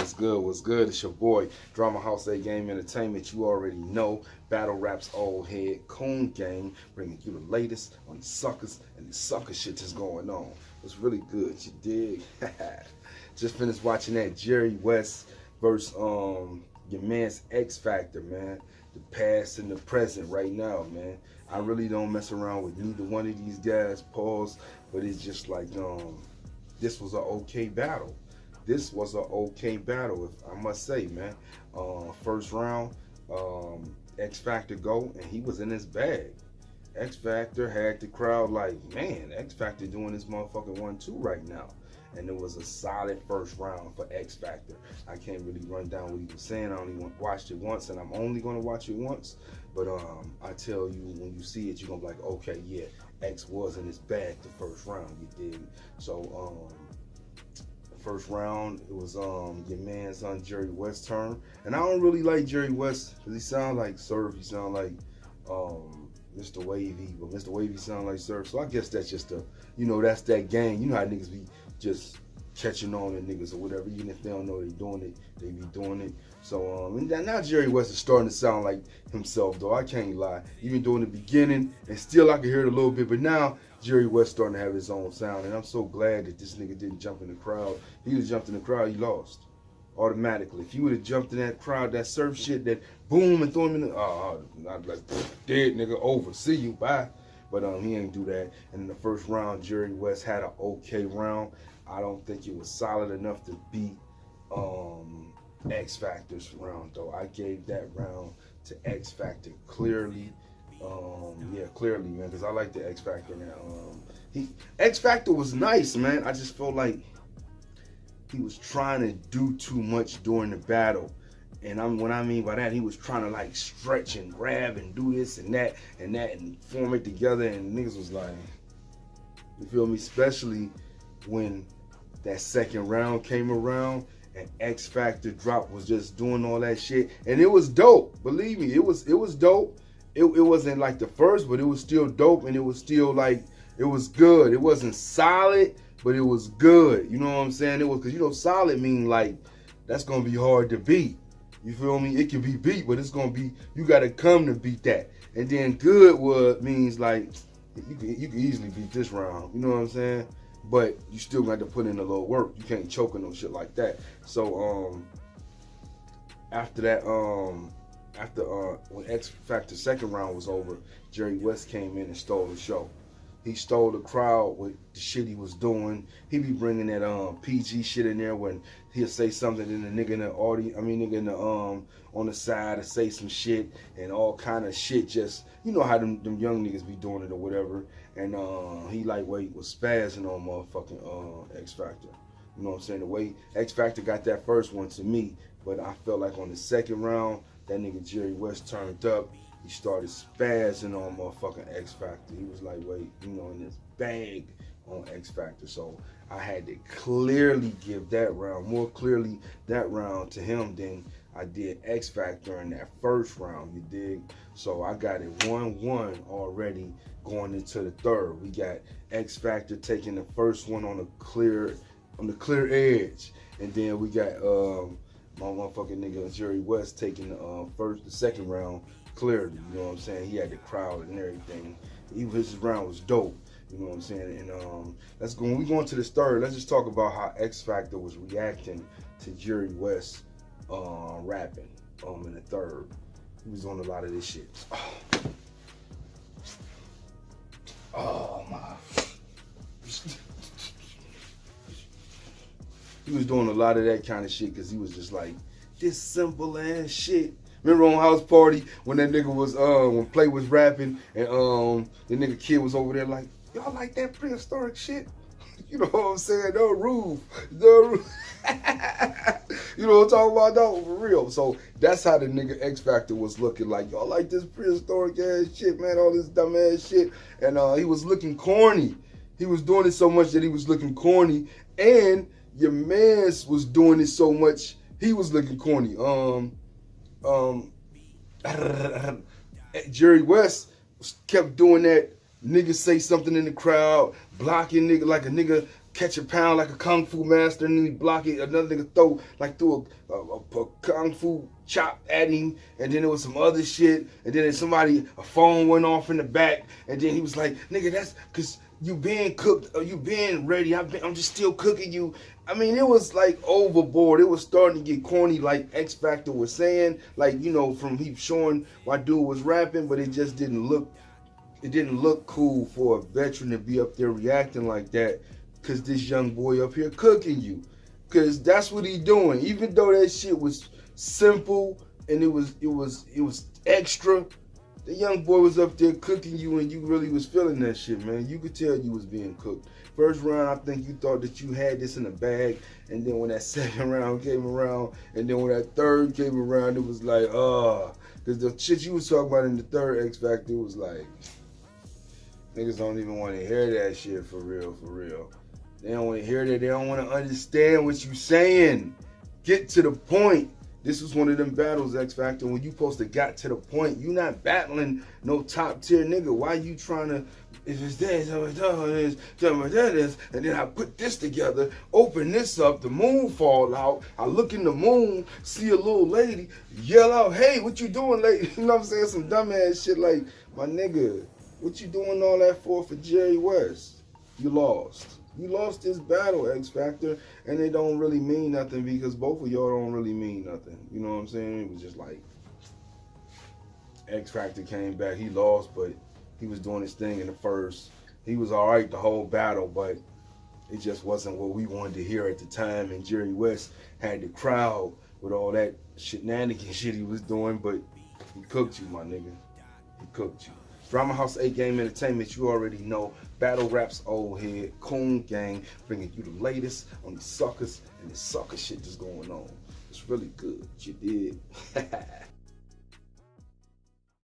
What's good? What's good? It's your boy, Drama House A Game Entertainment. You already know. Battle Rap's old head, Coon Gang, bringing you the latest on the suckers and the sucker shit that's going on. It's really good, you dig? Just finished watching that Jerry West versus your man's X Factor, man. The past and the present right now, man. I really don't mess around with neither one of these guys, pause, but it's just like this was an okay battle. This was an okay battle, if I must say, man. First round, X Factor go, and he was in his bag. X Factor had the crowd like, man, X Factor doing this motherfucking 1-2 right now. And it was a solid first round for X Factor. I can't really run down what he was saying. I only watched it once, and I'm only going to watch it once. But I tell you, when you see it, you're going to be like, okay, yeah, X was in his bag the first round, you dig? So, first round, it was your man's Jerry West turn. And I don't really like Jerry West because he sounds like Surf. He sounds like Mr. Wavy, but Mr. Wavy sounds like Surf. So I guess that's just that's that gang. You know how niggas be just catching on to niggas or whatever. Even if they don't know they're doing it, they be doing it. So now Jerry West is starting to sound like himself, though. I can't lie. Even during the beginning, and still I can hear it a little bit, but now Jerry West starting to have his own sound, and I'm so glad that this nigga didn't jump in the crowd. He would have jumped in the crowd, he lost automatically. If he would have jumped in that crowd, that Surf shit, that boom, and throw him in the, I'd be like, dead nigga, over, see you, bye. But he ain't do that. And in the first round, Jerry West had an okay round. I don't think it was solid enough to beat X Factor's round, though. I gave that round to X Factor clearly. Yeah, clearly, man, because I like the X Factor now. X Factor was nice, man. I just felt like he was trying to do too much during the battle. And what I mean by that, he was trying to like stretch and grab and do this and that and form it together. And niggas was like, you feel me? Especially when that second round came around and X Factor drop was just doing all that shit. And it was dope. Believe me, it was dope. It wasn't like the first, but it was still dope, and it was still like, it was good. It wasn't solid, but it was good. You know what I'm saying? It was, because solid mean like, that's going to be hard to beat. You feel me? It can be beat, but it's going to be, you got to come to beat that. And then good means like, you can easily beat this round. You know what I'm saying? But you still got to put in a little work. You can't choke on no shit like that. So, after that, when X Factor's second round was over, Jerry West came in and stole the show. He stole the crowd with the shit he was doing. He be bringing that PG shit in there when he'll say something, and the nigga in the audience, nigga in the on the side to say some shit and all kind of shit. Just, you know how them young niggas be doing it or whatever. And he lightweight was spazzing on motherfucking X Factor. You know what I'm saying? The way X Factor got that first one to me, but I felt like on the second round, that nigga Jerry West turned up. He started spazzing on motherfucking X Factor. He was lightweight, in his bag on X Factor. So I had to clearly give that round, more clearly that round to him than I did X Factor in that first round, you dig? So I got it 1-1 already going into the third. We got X Factor taking the first one on the clear edge. And then we got my motherfucking nigga Jerry West taking the second round clearly. You know what I'm saying? He had the crowd and everything. His round was dope. You know what I'm saying? And when we go into this third, let's just talk about how X Factor was reacting to Jerry West rapping in the third. He was on a lot of this shit. Oh my. He was doing a lot of that kind of shit because he was just like, this simple ass shit. Remember on House Party when that nigga was, when Play was rapping and the nigga Kid was over there like, y'all like that prehistoric shit? You know what I'm saying? The roof. You know what I'm talking about though? For real. So that's how the nigga X Factor was looking like, y'all like this prehistoric ass shit, man, all this dumb ass shit. And he was looking corny. He was doing it so much that he was looking corny. And your mans was doing it so much, he was looking corny. Jerry West kept doing that Niggas say something in the crowd, blocking nigga like a nigga catch a pound like a kung fu master, and then he block it. Another nigga threw a kung fu chop at him, and then there was some other shit, and then a phone went off in the back, and then he was like, nigga, that's because you being cooked, or you being ready. I'm just still cooking you. I mean, it was like overboard. It was starting to get corny, like X Factor was saying, like, you know, from he showing why dude was rapping, but it just didn't look. It didn't look cool for a veteran to be up there reacting like that, because this young boy up here cooking you, because that's what he doing. Even though that shit was simple and it was extra, the young boy was up there cooking you, and you really was feeling that shit, man. You could tell you was being cooked. First round, I think you thought that you had this in the bag, and then when that second round came around, and then when that third came around, it was like, because the shit you was talking about in the third X Factor was like, niggas don't even want to hear that shit for real, for real. They don't want to hear that. They don't want to understand what you saying. Get to the point. This was one of them battles, X Factor, when you supposed to got to the point. You not battling no top tier nigga. Why you trying to, if it's this, and then I put this together, open this up, the moon fall out, I look in the moon, see a little lady, yell out, hey, what you doing, lady? You know what I'm saying? Some dumbass shit like, my nigga, what you doing all that for Jerry West? You lost. You lost this battle, X Factor, and it don't really mean nothing because both of y'all don't really mean nothing. You know what I'm saying? It was just like X Factor came back. He lost, but he was doing his thing in the first. He was all right the whole battle, but it just wasn't what we wanted to hear at the time. And Jerry West had the crowd with all that shenanigan shit he was doing, but he cooked you, my nigga. He cooked you. Drama House 8 Game Entertainment, you already know. Battle Raps Old Head, Coon Gang, bringing you the latest on these suckers and the sucker shit that's going on. It's really good. You did.